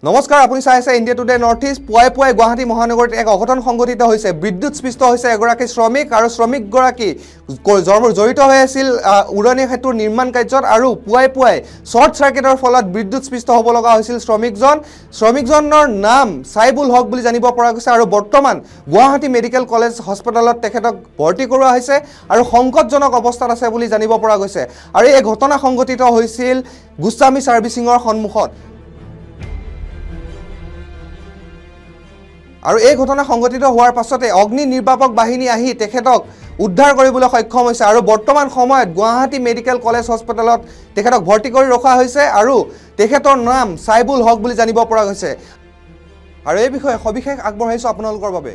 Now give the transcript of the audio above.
নমস্কাৰ আপুনি চাই আছে ইণ্ডিয়া টুডে নৰ্থ ইষ্ট পুৱাই পুৱাই গুৱাহাটী মহানগৰীত এক অঘটন সংঘটিত হৈছে বিদ্যুৎ স্পৃষ্ট হৈছে এগৰাকী শ্ৰমিক আৰু শ্ৰমিকগৰাকী জড়িত হৈ আছিল উৰণীয়া সেতুৰ নিৰ্মাণ কাৰ্যত আৰু পুৱাই পুৱাই শ্বৰ্ট সাৰ্কিটৰ ফলত বিদ্যুৎ স্পৃষ্ট হ'ব লগা হৈছিল শ্ৰমিকজনৰ নাম সাইবুল হক বুলি জানিব পৰা গৈছে আৰু বৰ্তমান গুৱাহাটী মেডিকেল কলেজ হস্পিটেলত তেখেতক ভৰ্তি কৰোৱা হৈছে আৰু সংকটজনক অৱস্থাত আছে বুলি জানিব পৰা গৈছে আৰু এই ঘটনা সংঘটিত হৈছিল গোস্বামী সাৰ্ভিসিংৰ সন্মুখত আৰু এই ঘটনা সংঘটিত হোৱাৰ পাছতে অগ্নি নিৰ্বাপক বাহিনী আহি তেখেতক উদ্ধাৰ কৰিবলৈ সক্ষম হৈছে আৰু বৰ্তমান সময়ত গুৱাহাটী মেডিকেল কলেজ হস্পিটেলত তেখেতক ভৰ্তি কৰি ৰখা হৈছে আৰু তেখেতৰ নাম সাইবুল হক বুলি জানিব পৰা গৈছে আৰু এই বিষয়ে সবিশেষ আগবঢ়াইছো আপোনালোকৰ বাবে